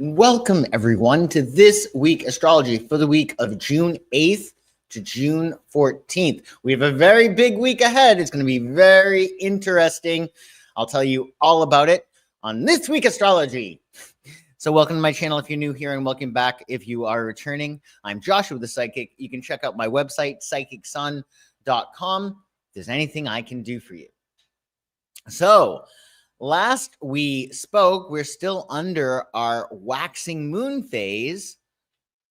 Welcome, everyone, to This Week Astrology for the week of June 8th to June 14th. We have a very big week ahead. It's going to be very interesting. I'll tell you all about it on This Week Astrology. So welcome to my channel if you're new here, and welcome back if you are returning. I'm Joshua the Psychic. You can check out my website, psychicsun.com, if there's anything I can do for you. So, last we spoke, we're still under our waxing moon phase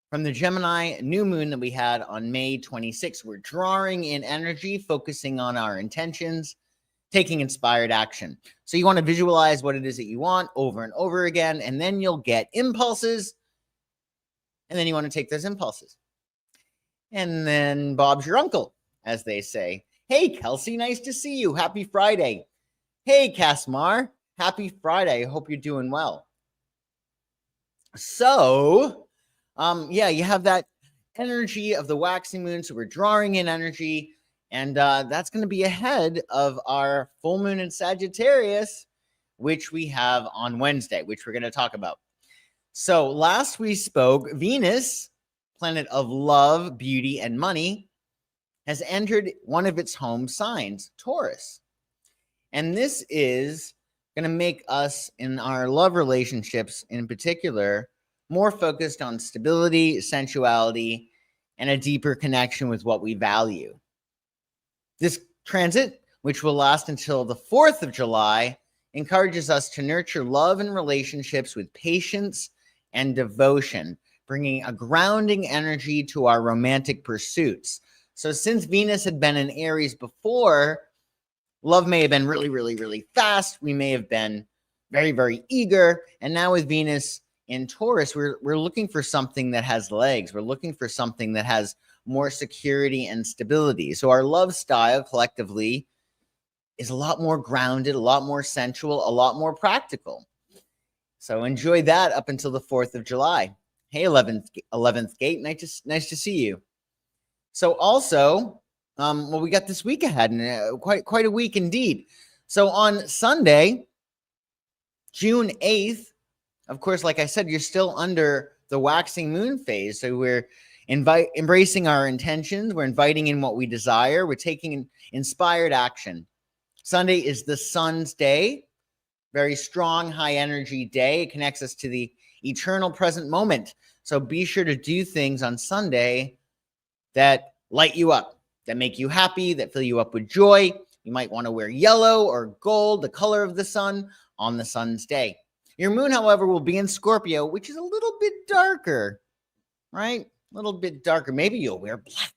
from the Gemini New Moon that we had on May 26th. We're drawing in energy, focusing on our intentions, taking inspired action. So you want to visualize what it is that you want over and over again, and then you'll get impulses, and then you want to take those impulses. And then Bob's your uncle, as they say. Hey, Kelsey, nice to see you. Happy Friday. Hey, Kasmar, happy Friday. I hope you're doing well. So, you have that energy of the waxing moon. So we're drawing in energy, and that's going to be ahead of our full moon in Sagittarius, which we have on Wednesday, which we're going to talk about. So last we spoke, Venus, planet of love, beauty, and money, has entered one of its home signs, Taurus. And this is going to make us, in our love relationships in particular, more focused on stability, sensuality, and a deeper connection with what we value. This transit, which will last until the 4th of July, encourages us to nurture love and relationships with patience and devotion, bringing a grounding energy to our romantic pursuits. So since Venus had been in Aries before, love may have been really, really, really fast. We may have been very, very eager. And now with Venus in Taurus, we're looking for something that has legs. We're looking for something that has more security and stability. So our love style collectively is a lot more grounded, a lot more sensual, a lot more practical. So enjoy that up until the 4th of July. Hey, 11th gate, nice to see you. So also, we got this week ahead, and quite a week indeed. So on Sunday, June 8th, of course, like I said, you're still under the waxing moon phase. So we're embracing our intentions. We're inviting in what we desire. We're taking inspired action. Sunday is the sun's day, very strong, high energy day. It connects us to the eternal present moment. So be sure to do things on Sunday that light you up, that make you happy, that fill you up with joy. You might want to wear yellow or gold, the color of the sun, on the sun's day. Your moon, however, will be in Scorpio, which is a little bit darker, right? A little bit darker. Maybe you'll wear black.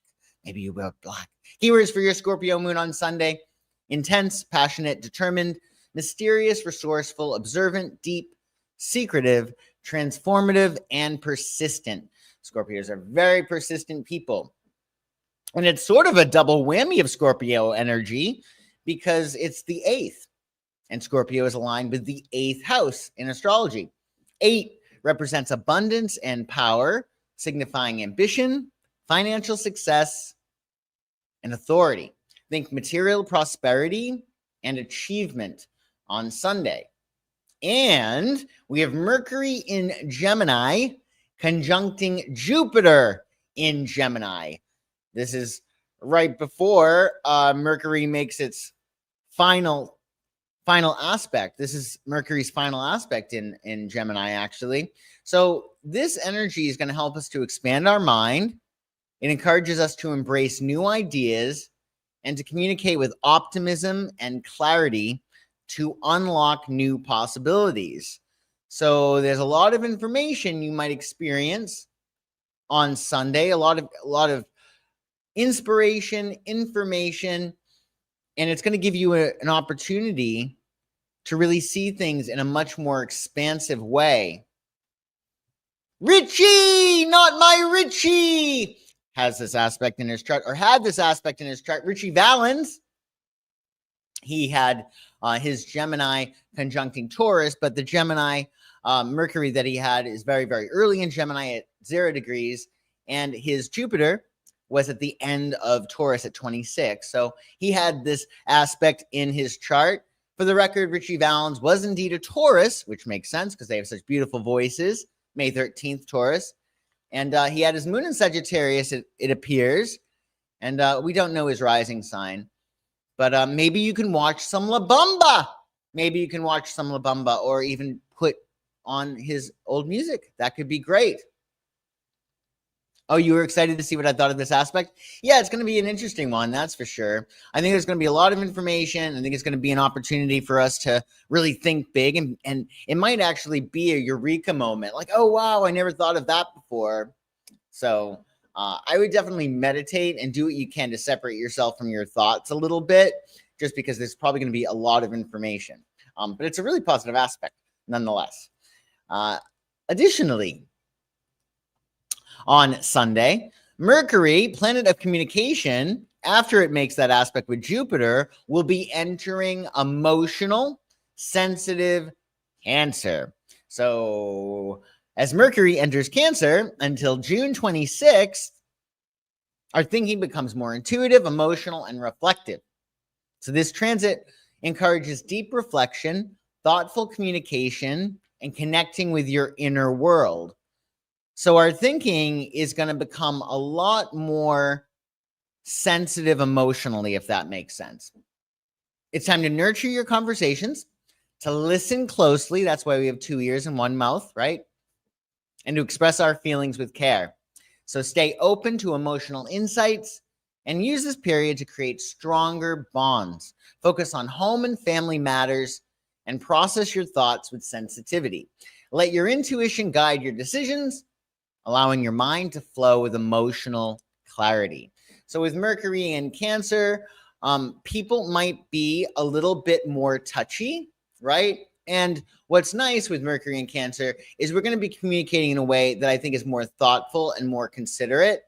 Maybe you wear black. Keywords for your Scorpio moon on Sunday: intense, passionate, determined, mysterious, resourceful, observant, deep, secretive, transformative, and persistent. Scorpios are very persistent people. And it's sort of a double whammy of Scorpio energy because it's the 8th. And Scorpio is aligned with the 8th house in astrology. 8 represents abundance and power, signifying ambition, financial success, and authority. Think material prosperity and achievement on Sunday. And we have Mercury in Gemini conjuncting Jupiter in Gemini. This is right before Mercury makes its final aspect. This is Mercury's final aspect in Gemini, actually. So this energy is going to help us to expand our mind. It encourages us to embrace new ideas and to communicate with optimism and clarity to unlock new possibilities. So there's a lot of information you might experience on Sunday, a lot of inspiration, information, and it's going to give you an opportunity to really see things in a much more expansive way. Richie, not my Richie, has this aspect in his chart, or had this aspect in his chart. Richie Valens, he had his Gemini conjuncting Taurus, but the Gemini Mercury that he had is very, very early in Gemini at 0 degrees, and his Jupiter was at the end of Taurus at 26. So he had this aspect in his chart. For the record, Richie Valens was indeed a Taurus, which makes sense because they have such beautiful voices. May 13th, Taurus. And he had his moon in Sagittarius, it appears. And we don't know his rising sign. But maybe you can watch some La Bamba. Maybe you can watch some La Bamba or even put on his old music. That could be great. Oh, you were excited to see what I thought of this aspect? Yeah, it's going to be an interesting one, that's for sure. I think there's going to be a lot of information. I think it's going to be an opportunity for us to really think big, and it might actually be a eureka moment. Like, oh, wow, I never thought of that before. So I would definitely meditate and do what you can to separate yourself from your thoughts a little bit, just because there's probably going to be a lot of information. But it's a really positive aspect nonetheless. Additionally, on Sunday, Mercury, planet of communication, after it makes that aspect with Jupiter, will be entering emotional, sensitive Cancer. So as Mercury enters Cancer until June 26th, our thinking becomes more intuitive, emotional, and reflective. So this transit encourages deep reflection, thoughtful communication, and connecting with your inner world. So our thinking is going to become a lot more sensitive emotionally, if that makes sense. It's time to nurture your conversations, to listen closely. That's why we have 2 ears and 1 mouth, right? And to express our feelings with care. So stay open to emotional insights and use this period to create stronger bonds. Focus on home and family matters and process your thoughts with sensitivity. Let your intuition guide your decisions, allowing your mind to flow with emotional clarity. So with Mercury in Cancer, people might be a little bit more touchy, right? And what's nice with Mercury in Cancer is we're going to be communicating in a way that I think is more thoughtful and more considerate.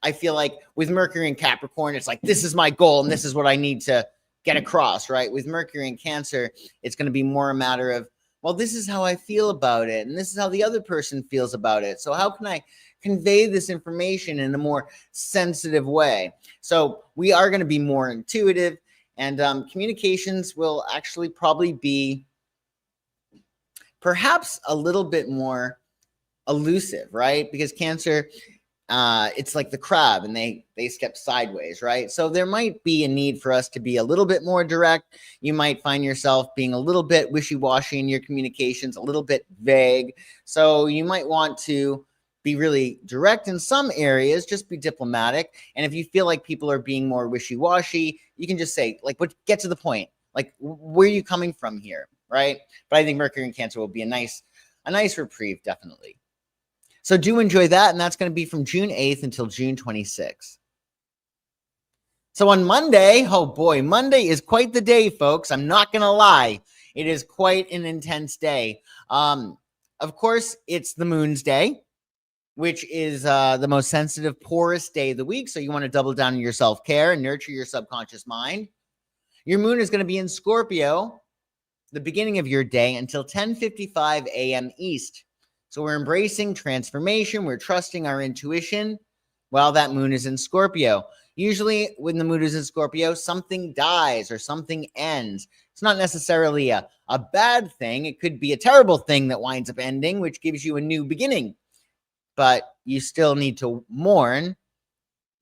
I feel like with Mercury in Capricorn, it's like, this is my goal and this is what I need to get across, right? With Mercury in Cancer, it's going to be more a matter of, well, this is how I feel about it, and this is how the other person feels about it. So how can I convey this information in a more sensitive way? So we are going to be more intuitive, and communications will actually probably be perhaps a little bit more elusive, right? Because Cancer, it's like the crab and they step sideways, right? So there might be a need for us to be a little bit more direct. You might find yourself being a little bit wishy-washy in your communications, a little bit vague. So you might want to be really direct in some areas, just be diplomatic. And if you feel like people are being more wishy-washy, you can just say, like, what, get to the point. Like, where are you coming from here, right? But I think Mercury in Cancer will be a nice reprieve, definitely. So do enjoy that, and that's going to be from June 8th until June 26th. So on Monday, oh boy, Monday is quite the day, folks. I'm not going to lie. It is quite an intense day. Of course, it's the moon's day, which is the most sensitive, poorest day of the week. So you want to double down on your self-care and nurture your subconscious mind. Your moon is going to be in Scorpio, the beginning of your day, until 10:55 a.m. East. So we're embracing transformation. We're trusting our intuition while that moon is in Scorpio. Usually when the moon is in Scorpio, something dies or something ends. It's not necessarily a bad thing. It could be a terrible thing that winds up ending, which gives you a new beginning. But you still need to mourn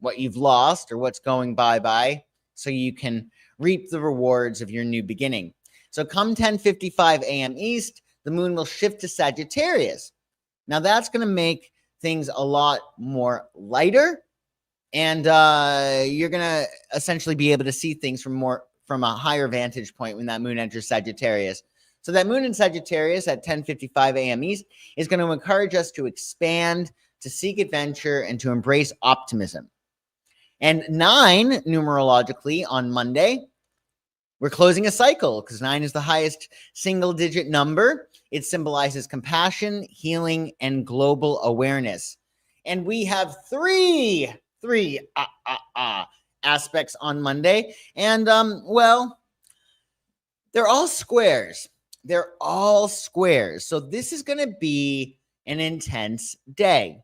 what you've lost or what's going bye-bye so you can reap the rewards of your new beginning. So come 10:55 a.m. East, the moon will shift to Sagittarius. Now that's going to make things a lot more lighter, and you're going to essentially be able to see things from a higher vantage point when that moon enters Sagittarius. So that moon in Sagittarius at 10:55 a.m. East is going to encourage us to expand, to seek adventure, and to embrace optimism. And 9, numerologically, on Monday, we're closing a cycle because 9 is the highest single-digit number. It symbolizes compassion, healing, and global awareness. And we have three aspects on Monday. And, well, they're all squares. They're all squares. So this is going to be an intense day.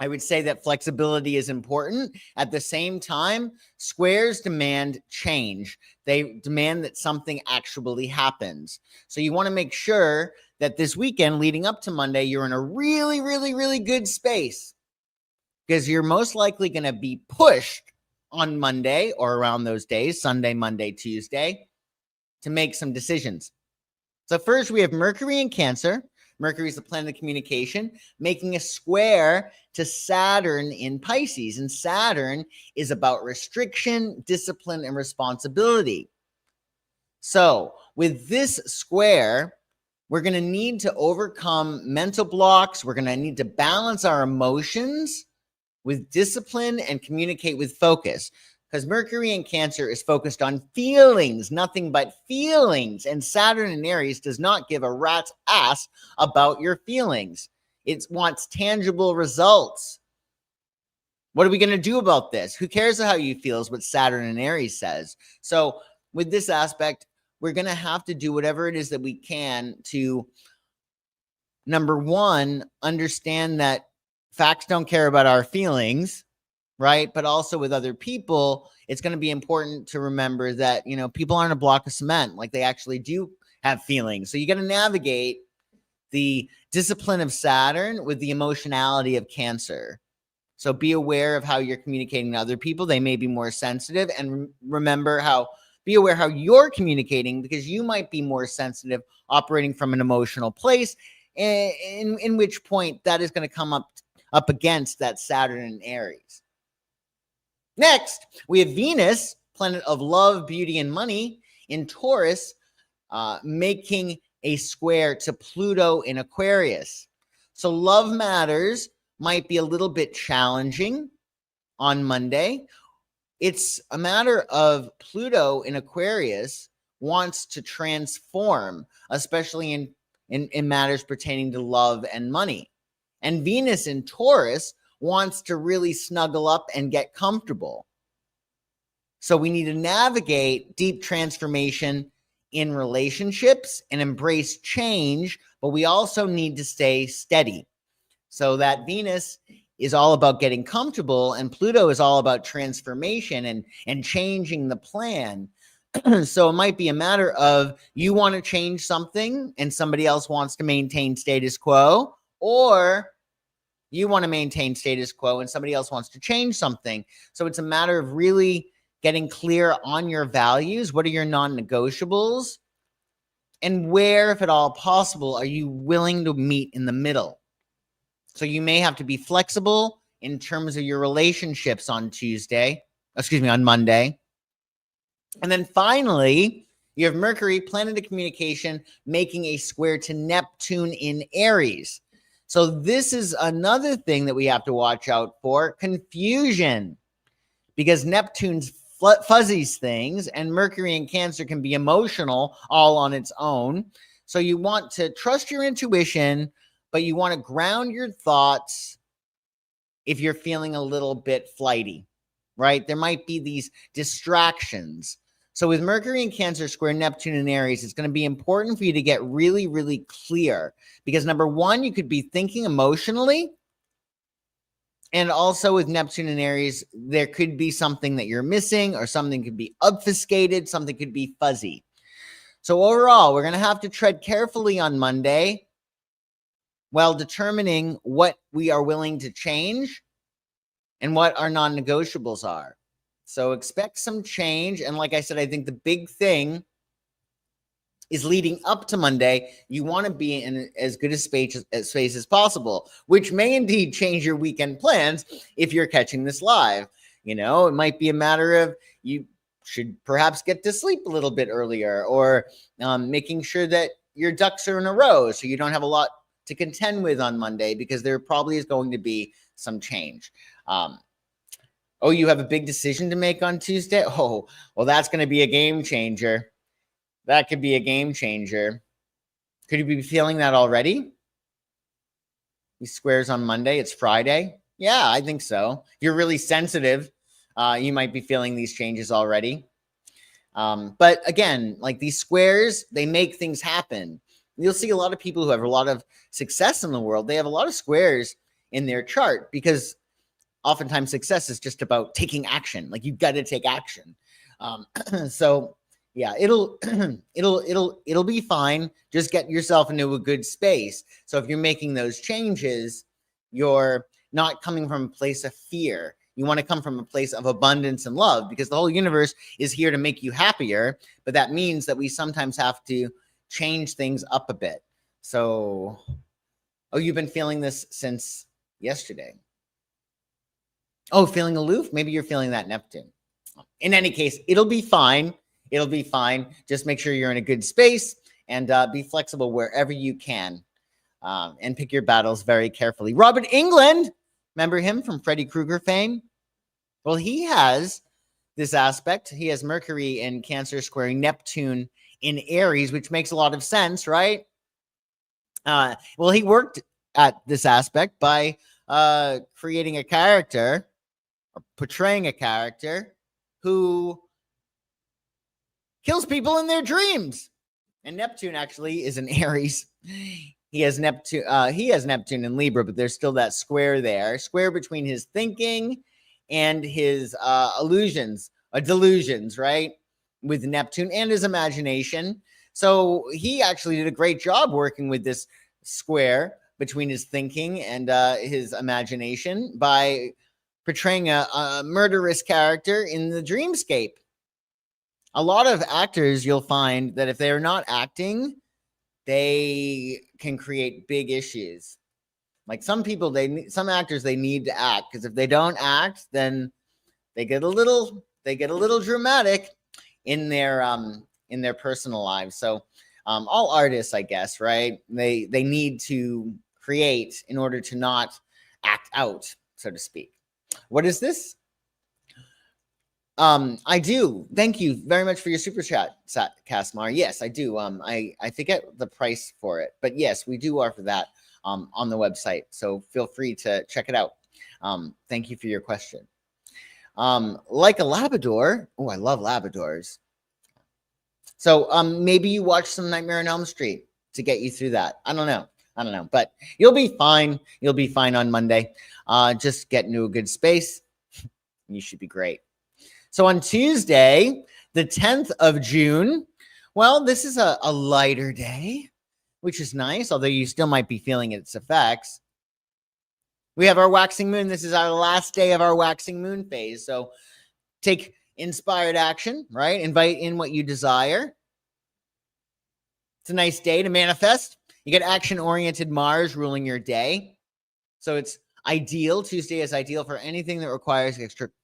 I would say that flexibility is important. At the same time, squares demand change. They demand that something actually happens. So you want to make sure that this weekend leading up to Monday, you're in a really, really, really good space because you're most likely going to be pushed on Monday or around those days, Sunday, Monday, Tuesday, to make some decisions. So first we have Mercury in Cancer. Mercury is the planet of communication, making a square to Saturn in Pisces. And Saturn is about restriction, discipline, and responsibility. So with this square, we're going to need to overcome mental blocks. We're going to need to balance our emotions with discipline and communicate with focus. Because Mercury in Cancer is focused on feelings, nothing but feelings. And Saturn in Aries does not give a rat's ass about your feelings. It wants tangible results. What are we going to do about this? Who cares how you feel is what Saturn in Aries says. So with this aspect, we're going to have to do whatever it is that we can to, number one, understand that facts don't care about our feelings, right? But also with other people, it's going to be important to remember that, you know, people aren't a block of cement. Like, they actually do have feelings. So you got to navigate the discipline of Saturn with the emotionality of Cancer. So be aware of how you're communicating to other people. They may be more sensitive, and be aware how you're communicating, because you might be more sensitive, operating from an emotional place, in which point that is going to come up against that Saturn in Aries. Next, we have Venus, planet of love, beauty, and money, in Taurus, making a square to Pluto in Aquarius. So love matters might be a little bit challenging on Monday. It's a matter of Pluto in Aquarius wants to transform, especially in matters pertaining to love and money. And Venus in Taurus wants to really snuggle up and get comfortable. So we need to navigate deep transformation in relationships and embrace change, but we also need to stay steady. So that Venus is all about getting comfortable, and Pluto is all about transformation and changing the plan. So it might be a matter of you want to change something and somebody else wants to maintain status quo, or you want to maintain status quo and somebody else wants to change something. So it's a matter of really getting clear on your values. What are your non-negotiables? And where, if at all possible, are you willing to meet in the middle? So you may have to be flexible in terms of your relationships on Monday. And then finally, you have Mercury, planet of communication, making a square to Neptune in Aries. So this is another thing that we have to watch out for: confusion, because Neptune's fuzzies things, and Mercury in Cancer can be emotional all on its own. So you want to trust your intuition, but you want to ground your thoughts if you're feeling a little bit flighty, right? There might be these distractions. So with Mercury in Cancer square Neptune in Aries, it's going to be important for you to get really, really clear, because number one, you could be thinking emotionally. And also with Neptune in Aries, there could be something that you're missing, or something could be obfuscated, something could be fuzzy. So overall, we're going to have to tread carefully on Monday while determining what we are willing to change and what our non-negotiables are. So expect some change. And like I said, I think the big thing is leading up to Monday, you want to be in as good a space as possible, which may indeed change your weekend plans if you're catching this live. You know, it might be a matter of you should perhaps get to sleep a little bit earlier, or making sure that your ducks are in a row so you don't have a lot to contend with on Monday, because there probably is going to be some change. Oh, you have a big decision to make on Tuesday? Oh, well, that's going to be a game changer. That could be a game changer. Could you be feeling that already? These squares on Monday, it's Friday. Yeah, I think so. If you're really sensitive, you might be feeling these changes already. But again, like these squares, they make things happen. You'll see a lot of people who have a lot of success in the world. They have a lot of squares in their chart, because oftentimes success is just about taking action. Like, you've got to take action. So Yeah, it'll it'll be fine. Just get yourself into a good space. So if you're making those changes, you're not coming from a place of fear. You want to come from a place of abundance and love, because the whole universe is here to make you happier. But that means that we sometimes have to change things up a bit. So, oh, you've been feeling this since yesterday. Oh, feeling aloof? Maybe you're feeling that Neptune. In any case, it'll be fine. It'll be fine. Just make sure you're in a good space and be flexible wherever you can, and pick your battles very carefully. Robert England, remember him from Freddy Krueger fame? Well, he has this aspect. He has Mercury in Cancer squaring Neptune in Aries, which makes a lot of sense, right? Well, he worked at this aspect by creating a character or portraying a character who kills people in their dreams. And Neptune actually is in Aries. He has Neptune in Libra, but there's still that square there, square between his thinking and his delusions, right? With Neptune and his imagination. So he actually did a great job working with this square between his thinking and his imagination by portraying a murderous character in the dreamscape. A lot of actors, you'll find that if they're not acting, they can create big issues. Like some actors, they need to act, because if they don't act, then they get a little dramatic in their personal lives. So all artists, I guess, right? They need to create in order to not act out, so to speak. What is this? I do. Thank you very much for your super chat, Casmar. Yes, I do. I forget the price for it, but yes, we do offer that on the website. So feel free to check it out. Thank you for your question. Like a Labrador. Oh, I love Labradors. So maybe you watch some Nightmare on Elm Street to get you through that. I don't know, but you'll be fine. You'll be fine on Monday. Just get into a good space. You should be great. So on Tuesday, the 10th of June, well, this is a lighter day, which is nice, although you still might be feeling its effects. We have our waxing moon. This is our last day of our waxing moon phase. So take inspired action, right? Invite in what you desire. It's a nice day to manifest. You get action-oriented Mars ruling your day. So it's ideal. Tuesday is ideal for anything that requires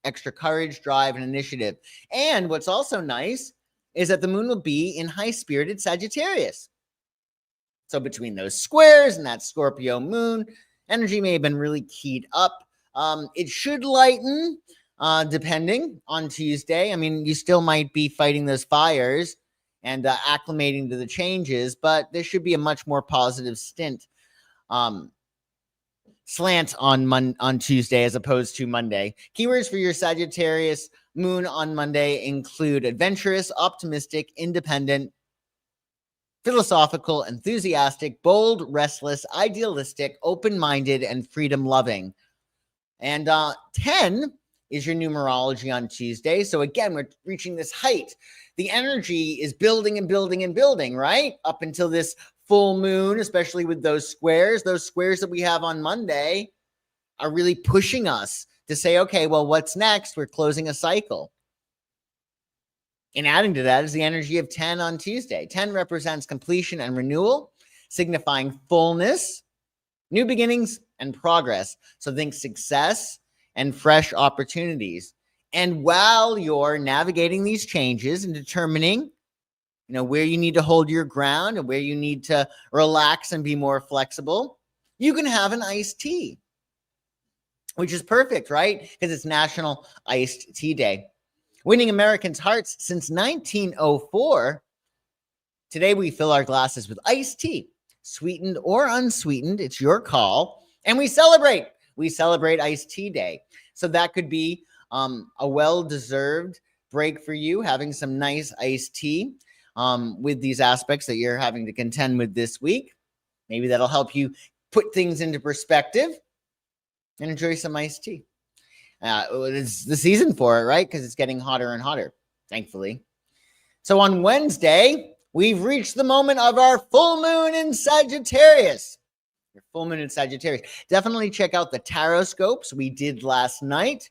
extra courage, drive, and initiative. And what's also nice is that the moon will be in high-spirited Sagittarius. So between those squares and that Scorpio moon, energy may have been really keyed up. It should lighten depending on Tuesday. I mean, you still might be fighting those fires and acclimating to the changes, but there should be a much more positive slant on Tuesday as opposed to Monday. Keywords for your Sagittarius moon on Monday include adventurous, optimistic, independent, philosophical, enthusiastic, bold, restless, idealistic, open-minded, and freedom-loving. And 10 is your numerology on Tuesday. So again, we're reaching this height. The energy is building and building and building, right? Up until this full moon, especially with those squares that we have on Monday are really pushing us to say, okay, well, what's next? We're closing a cycle. And adding to that is the energy of 10 on Tuesday. 10 represents completion and renewal, signifying fullness, new beginnings, and progress. So think success and fresh opportunities. And while you're navigating these changes and determining where you need to hold your ground and where you need to relax and be more flexible, you can have an iced tea, which is perfect, right? Because it's National Iced Tea Day. Winning Americans' hearts since 1904. Today, we fill our glasses with iced tea, sweetened or unsweetened. It's your call. And we celebrate. We celebrate Iced Tea Day. So that could be a well-deserved break for you, having some nice iced tea. With these aspects that you're having to contend with this week. Maybe that'll help you put things into perspective and enjoy some iced tea. It's the season for it, right? Because it's getting hotter and hotter, thankfully. So on Wednesday, we've reached the moment of our full moon in Sagittarius. Your full moon in Sagittarius. Definitely check out the tarot scopes we did last night.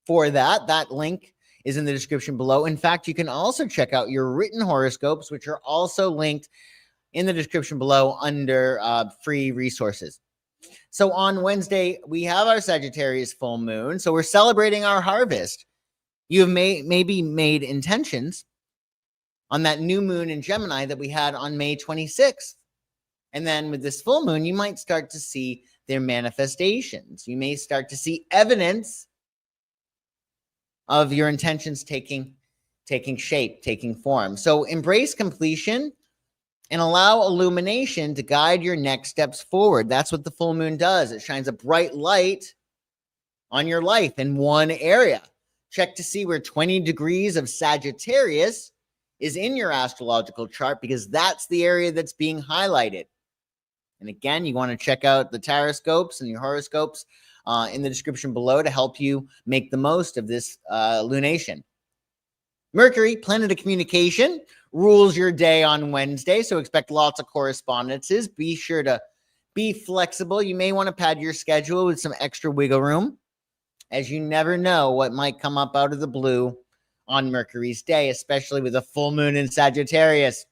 For that link is in the description below. In fact, you can also check out your written horoscopes, which are also linked in the description below under free resources. So on Wednesday, we have our Sagittarius full moon. So we're celebrating our harvest. You have maybe made intentions on that new moon in Gemini that we had on May 26th. And then with this full moon, you might start to see their manifestations. You may start to see evidence of your intentions taking shape, taking form. So embrace completion and allow illumination to guide your next steps forward. That's what the full moon does. It shines a bright light on your life in one area. Check to see where 20 degrees of Sagittarius is in your astrological chart, because that's the area that's being highlighted. And again, you want to check out the tarot scopes and your horoscopes in the description below to help you make the most of this lunation. Mercury, planet of communication, rules your day on Wednesday, so expect lots of correspondences. Be sure to be flexible. You may want to pad your schedule with some extra wiggle room, as you never know what might come up out of the blue on Mercury's day, especially with a full moon in Sagittarius.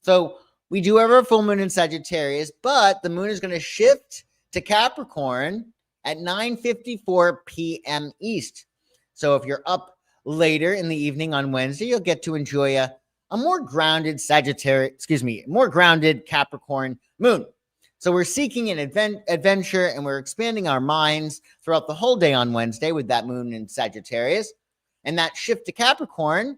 So we do have our full moon in Sagittarius, but the moon is going to shift to Capricorn at 9:54 p.m. East. So if you're up later in the evening on Wednesday, you'll get to enjoy a more grounded more grounded Capricorn moon. So we're seeking an adventure, and we're expanding our minds throughout the whole day on Wednesday with that moon in Sagittarius. And that shift to Capricorn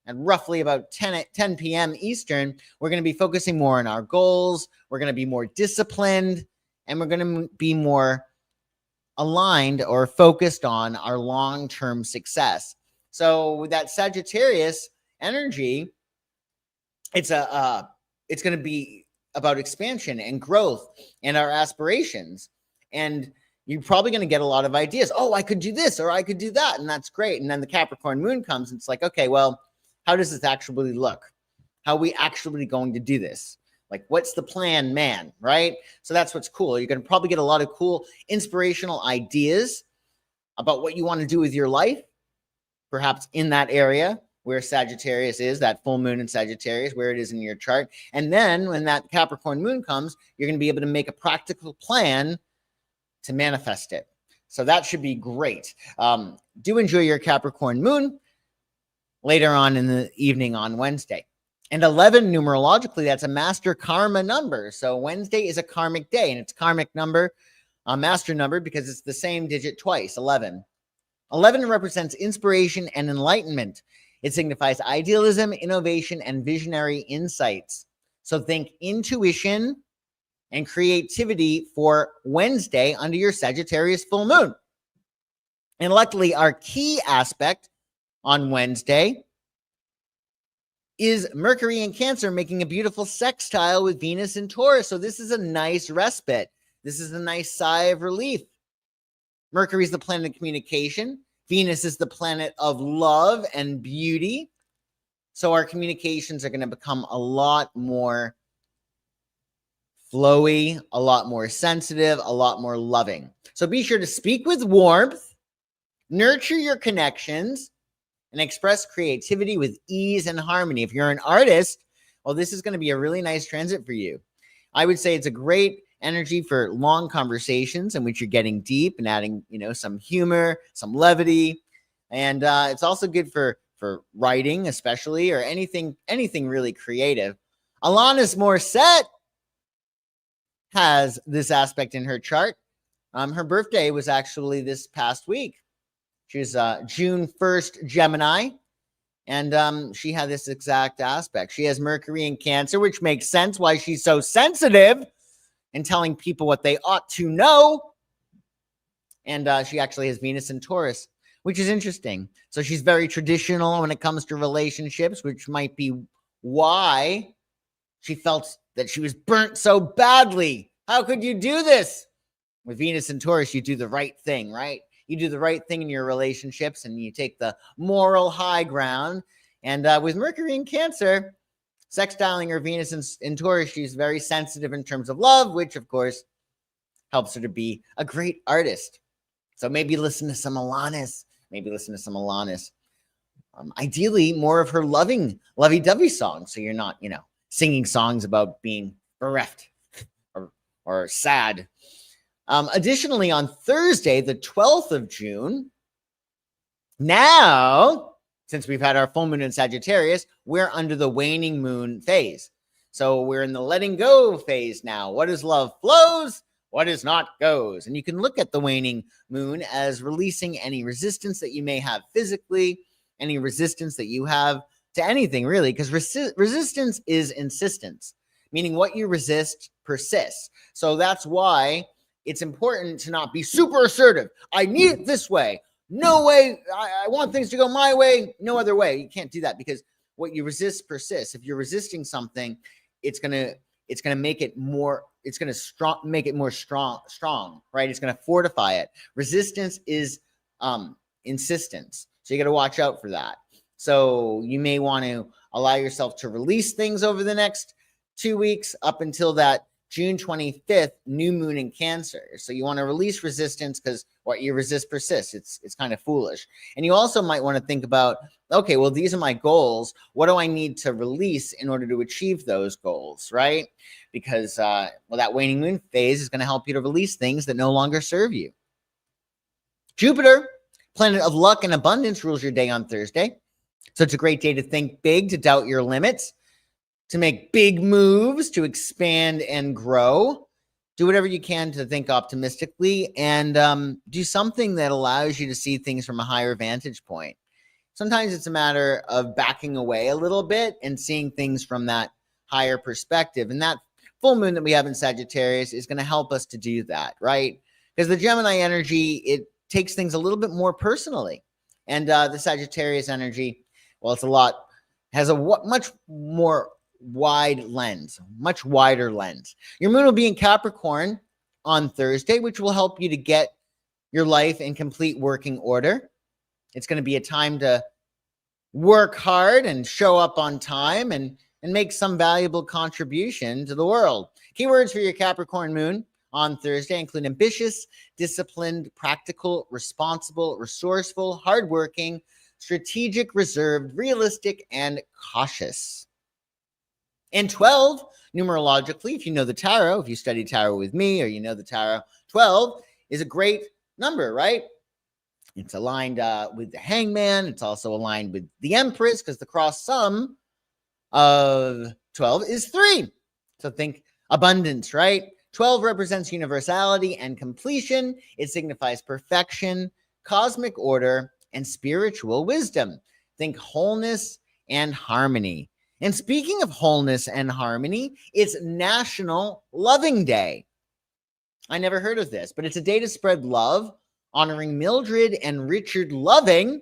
at roughly about 10 p.m. Eastern, we're going to be focusing more on our goals. We're going to be more disciplined, and we're going to be more aligned or focused on our long-term success. So with that Sagittarius energy, it's going to be about expansion and growth and our aspirations. And you're probably going to get a lot of ideas. Oh, I could do this or I could do that. And that's great. And then the Capricorn moon comes, and it's like, okay, well, how does this actually look? How are we actually going to do this? Like, what's the plan, man, right? So that's what's cool. You're going to probably get a lot of cool inspirational ideas about what you want to do with your life, perhaps in that area where Sagittarius is, that full moon in Sagittarius, where it is in your chart. And then when that Capricorn moon comes, you're going to be able to make a practical plan to manifest it. So that should be great. Do enjoy your Capricorn moon later on in the evening on Wednesday. And 11 numerologically, that's a master karma number. So Wednesday is a karmic day, and it's karmic number, a master number, because it's the same digit twice, 11. 11 represents inspiration and enlightenment. It signifies idealism, innovation, and visionary insights. So think intuition and creativity for Wednesday under your Sagittarius full moon. And luckily, our key aspect on Wednesday is Mercury in Cancer making a beautiful sextile with Venus in Taurus. So this is a nice respite. This is a nice sigh of relief. Mercury is the planet of communication. Venus is the planet of love and beauty. So our communications are going to become a lot more flowy, a lot more sensitive, a lot more loving. So be sure to speak with warmth, nurture your connections, and express creativity with ease and harmony. If you're an artist, well, this is going to be a really nice transit for you. I would say it's a great energy for long conversations in which you're getting deep and adding, some humor, some levity. And it's also good for writing, especially, or anything really creative. Alanis Morissette has this aspect in her chart. Her birthday was actually this past week. She's June 1st Gemini, and she had this exact aspect. She has Mercury in Cancer, which makes sense why she's so sensitive and telling people what they ought to know. And she actually has Venus in Taurus, which is interesting. So she's very traditional when it comes to relationships, which might be why she felt that she was burnt so badly. How could you do this? With Venus in Taurus, you do the right thing, right? You do the right thing in your relationships, and you take the moral high ground. And with Mercury in Cancer, sextiling her Venus in Taurus, she's very sensitive in terms of love, which of course helps her to be a great artist. So maybe listen to some Alanis. Ideally, more of her lovey-dovey songs, so you're not, singing songs about being bereft or sad. Additionally, on Thursday, the 12th of June, now, since we've had our full moon in Sagittarius, we're under the waning moon phase. So we're in the letting go phase now. What is love flows, what is not goes. And you can look at the waning moon as releasing any resistance that you may have physically, any resistance that you have to anything, really, because resistance is insistence, meaning what you resist persists. So that's why it's important to not be super assertive. I need it this way. No way. I want things to go my way. No other way. You can't do that because what you resist persists. If you're resisting something, it's gonna make it more. It's gonna make it more strong, right? It's gonna fortify it. Resistance is insistence. So you got to watch out for that. So you may want to allow yourself to release things over the next 2 weeks up until that June 25th new moon in Cancer. So you want to release resistance because what you resist persists. It's kind of foolish. And you also might want to think about, okay, well, these are my goals. What do I need to release in order to achieve those goals, right? Because that waning moon phase is going to help you to release things that no longer serve you. Jupiter, planet of luck and abundance, rules your day on Thursday. So it's a great day to think big, to doubt your limits, to make big moves, to expand and grow. Do whatever you can to think optimistically and do something that allows you to see things from a higher vantage point. Sometimes it's a matter of backing away a little bit and seeing things from that higher perspective. And that full moon that we have in Sagittarius is going to help us to do that, right? Because the Gemini energy, it takes things a little bit more personally. And the Sagittarius energy, well, has a much more wide lens, much wider lens. Your moon will be in Capricorn on Thursday, which will help you to get your life in complete working order. It's going to be a time to work hard and show up on time and make some valuable contribution to the world. Keywords for your Capricorn moon on Thursday include ambitious, disciplined, practical, responsible, resourceful, hardworking, strategic, reserved, realistic, and cautious. And 12, numerologically, if you know the tarot, if you study tarot with me or you know the tarot, 12 is a great number, right? It's aligned with the hangman. It's also aligned with the empress because the cross sum of 12 is 3. So think abundance, right? 12 represents universality and completion. It signifies perfection, cosmic order, and spiritual wisdom. Think wholeness and harmony. And speaking of wholeness and harmony, it's National Loving Day. I never heard of this, but it's a day to spread love, honoring Mildred and Richard Loving,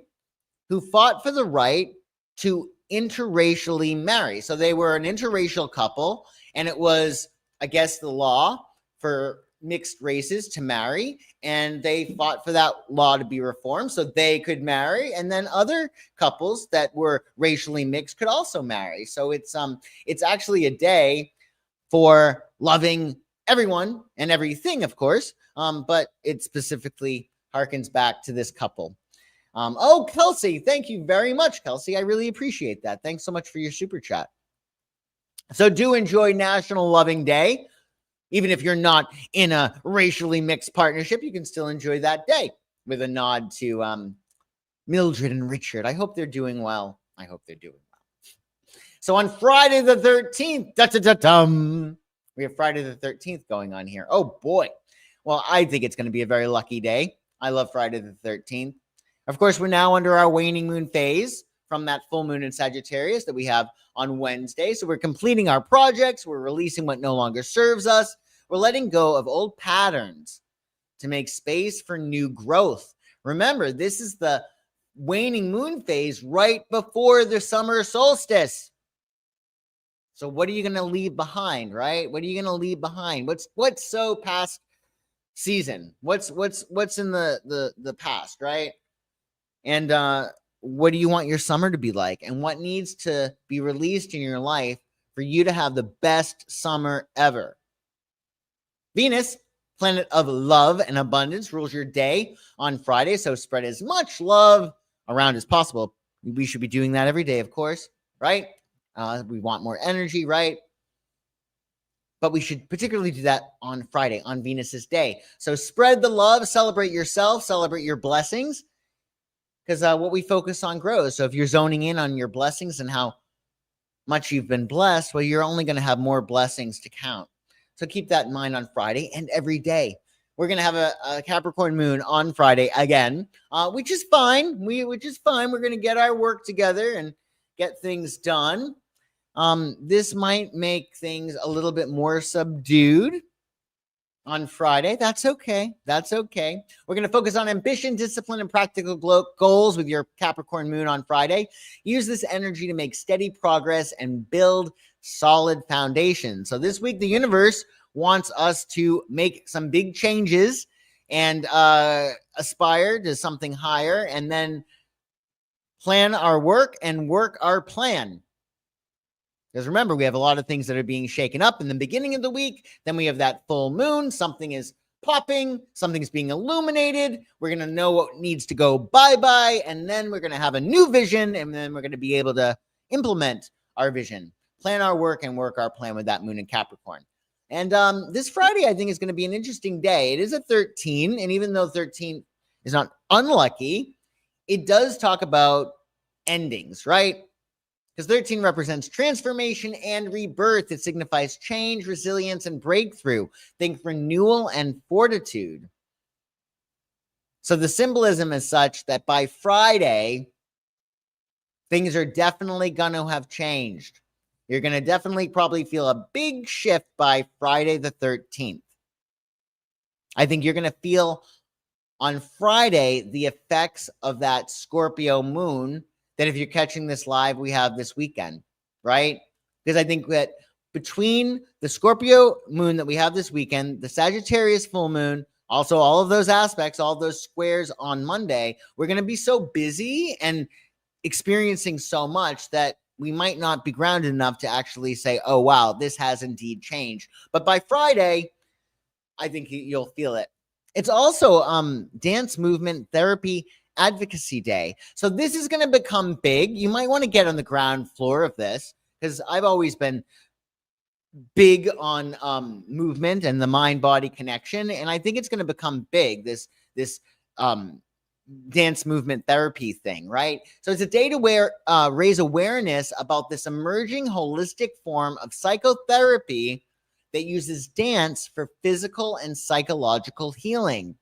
who fought for the right to interracially marry. So they were an interracial couple, and it was, I guess, the law for mixed races to marry, and they fought for that law to be reformed so they could marry, and then other couples that were racially mixed could also marry. So it's actually a day for loving everyone and everything, of course, but it specifically harkens back to this couple. Kelsey, thank you very much, Kelsey. I really appreciate that. Thanks so much for your super chat. So do enjoy National Loving Day. Even if you're not in a racially mixed partnership, you can still enjoy that day with a nod to Mildred and Richard. I hope they're doing well. So on Friday the 13th, we have Friday the 13th going on here. Oh, boy. Well, I think it's going to be a very lucky day. I love Friday the 13th. Of course, we're now under our waning moon phase from that full moon in Sagittarius that we have on Wednesday. So we're completing our projects. We're releasing what no longer serves us. We're letting go of old patterns to make space for new growth. Remember, this is the waning moon phase right before the summer solstice. So what are you going to leave behind, right? What are you going to leave behind? What's so past season? What's in the past, right? And what do you want your summer to be like? And what needs to be released in your life for you to have the best summer ever? Venus, planet of love and abundance, rules your day on Friday. So spread as much love around as possible. We should be doing that every day, of course, right? We want more energy, right? But we should particularly do that on Friday, on Venus's day. So spread the love, celebrate yourself, celebrate your blessings, because what we focus on grows. So if you're zoning in on your blessings and how much you've been blessed, well, you're only going to have more blessings to count. So keep that in mind on Friday and every day. We're going to have a Capricorn moon on Friday again, which is fine. Which is fine. We're going to get our work together and get things done. This might make things a little bit more subdued on Friday. That's okay. That's okay. We're going to focus on ambition, discipline, and practical goals with your Capricorn moon on Friday. Use this energy to make steady progress and build solid foundation. So this week, the universe wants us to make some big changes and aspire to something higher, and then plan our work and work our plan. Because remember, we have a lot of things that are being shaken up in the beginning of the week. Then we have that full moon. Something is popping. Something's being illuminated. We're going to know what needs to go bye-bye. And then we're going to have a new vision. And then we're going to be able to implement our vision, plan our work, and work our plan with that moon in Capricorn. And this Friday, I think, is going to be an interesting day. It is a 13. And even though 13 is not unlucky, it does talk about endings, right? Because 13 represents transformation and rebirth. It signifies change, resilience, and breakthrough. Think renewal and fortitude. So the symbolism is such that by Friday, things are definitely going to have changed. You're going to definitely probably feel a big shift by Friday the 13th. I think you're going to feel on Friday the effects of that Scorpio moon that if you're catching this live, we have this weekend, right? Because I think that between the Scorpio moon that we have this weekend, the Sagittarius full moon, also all of those aspects, all those squares on Monday, we're going to be so busy and experiencing so much that we might not be grounded enough to actually say, oh, wow, this has indeed changed. But by Friday, I think you'll feel it. It's also Dance Movement Therapy Advocacy Day. So this is going to become big. You might want to get on the ground floor of this, because I've always been big on movement and the mind-body connection. And I think it's going to become big, this dance movement therapy thing, right? So it's a day to raise awareness about this emerging holistic form of psychotherapy that uses dance for physical and psychological healing.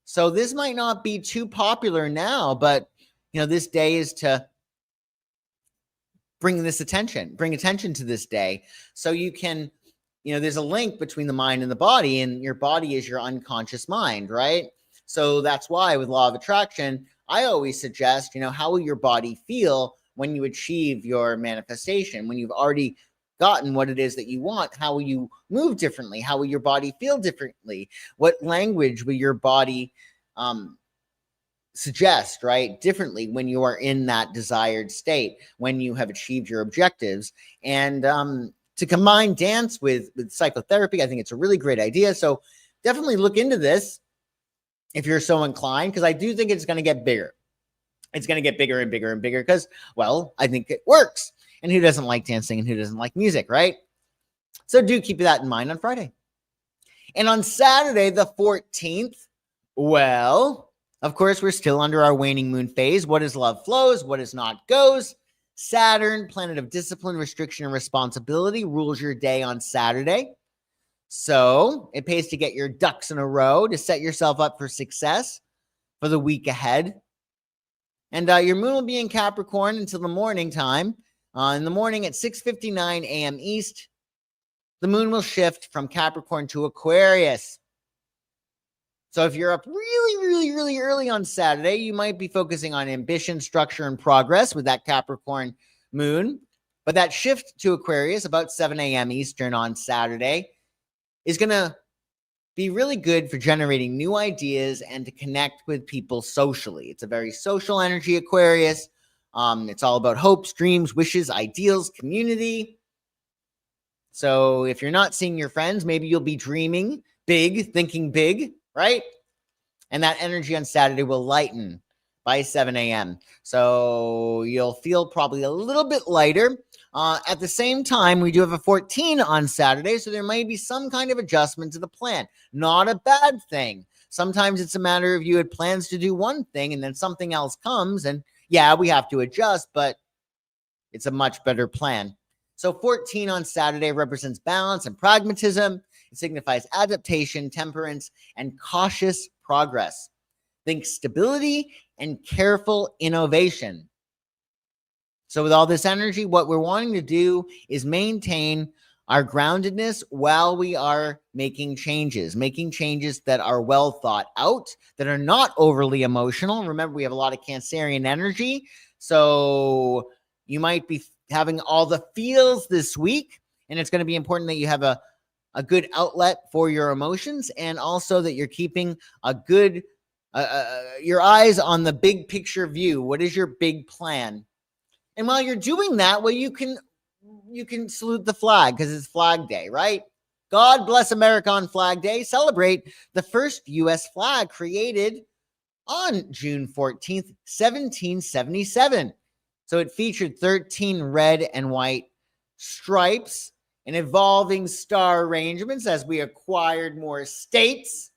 So this might not be too popular now, but this day is to bring attention to this day, so you can, there's a link between the mind and the body, and your body is your unconscious mind, right? So that's why with law of attraction, I always suggest, how will your body feel when you achieve your manifestation, when you've already gotten what it is that you want? How will you move differently? How will your body feel differently? What language will your body suggest, right, differently when you are in that desired state, when you have achieved your objectives? And to combine dance with psychotherapy, I think it's a really great idea. So definitely look into this if you're so inclined, because I do think it's going to get bigger. It's going to get bigger and bigger and bigger because, well, I think it works. And who doesn't like dancing and who doesn't like music, right? So do keep that in mind on Friday. And on Saturday, the 14th, well, of course, we're still under our waning moon phase. What is love flows, what is not goes. Saturn, planet of discipline, restriction, and responsibility, rules your day on Saturday. So it pays to get your ducks in a row to set yourself up for success for the week ahead. And your moon will be in Capricorn until the morning time. In the morning at 6:59 a.m. East, the moon will shift from Capricorn to Aquarius. So if you're up really, really, really early on Saturday, you might be focusing on ambition, structure, and progress with that Capricorn moon. But that shift to Aquarius about 7 a.m. Eastern on Saturday is going to be really good for generating new ideas and to connect with people socially. It's a very social energy, Aquarius. It's all about hopes, dreams, wishes, ideals, community. So if you're not seeing your friends, maybe you'll be dreaming big, thinking big, right? And that energy on Saturday will lighten by 7 a.m. So you'll feel probably a little bit lighter. At the same time, we do have a 14 on Saturday, so there might be some kind of adjustment to the plan. Not a bad thing. Sometimes it's a matter of you had plans to do one thing and then something else comes, and yeah, we have to adjust, but it's a much better plan. So 14 on Saturday represents balance and pragmatism. It signifies adaptation, temperance, and cautious progress. Think stability and careful innovation. So with all this energy, what we're wanting to do is maintain our groundedness while we are making changes that are well thought out, that are not overly emotional. Remember, we have a lot of Cancerian energy. So you might be having all the feels this week, and it's going to be important that you have a good outlet for your emotions, and also that you're keeping a good your eyes on the big picture view. What is your big plan? And while you're doing that, well, you can salute the flag because it's Flag Day, right? God bless America on Flag Day. Celebrate the first U.S. flag created on June 14th, 1777. So it featured 13 red and white stripes and evolving star arrangements as we acquired more states.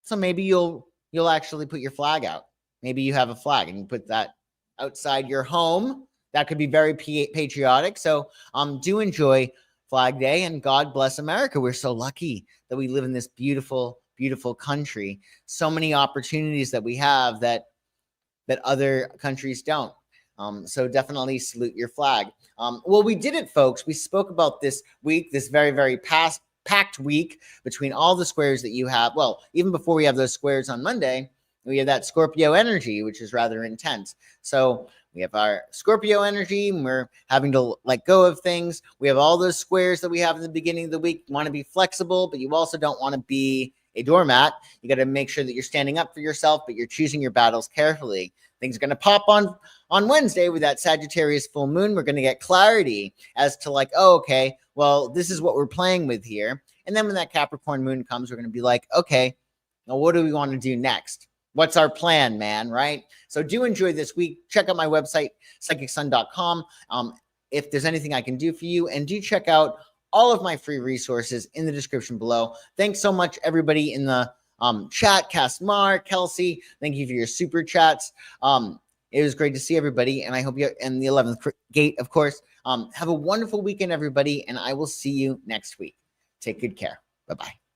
So maybe you'll actually put your flag out. Maybe you have a flag and you put that outside your home. That could be very patriotic. So do enjoy Flag Day, and God bless America. We're so lucky that we live in this beautiful, beautiful country. So many opportunities that we have that other countries don't. So definitely salute your flag. Well, we did it, folks. We spoke about this week, this very, very packed week between all the squares that you have. Well, even before we have those squares on Monday, we have that Scorpio energy, which is rather intense. So we have our Scorpio energy, and we're having to let go of things. We have all those squares that we have in the beginning of the week. You want to be flexible, but you also don't want to be a doormat. You got to make sure that you're standing up for yourself, but you're choosing your battles carefully. Things are going to pop on Wednesday with that Sagittarius full moon. We're going to get clarity as to like, oh, okay, well, this is what we're playing with here. And then when that Capricorn moon comes, we're going to be like, okay, now what do we want to do next? What's our plan, man, right? So do enjoy this week. Check out my website, psychicsun.com. If there's anything I can do for you, and do check out all of my free resources in the description below. Thanks so much, everybody in the chat. Casmar, Kelsey, thank you for your super chats. It was great to see everybody, and I hope you, and the 11th gate, of course. Have a wonderful weekend, everybody, and I will see you next week. Take good care. Bye-bye.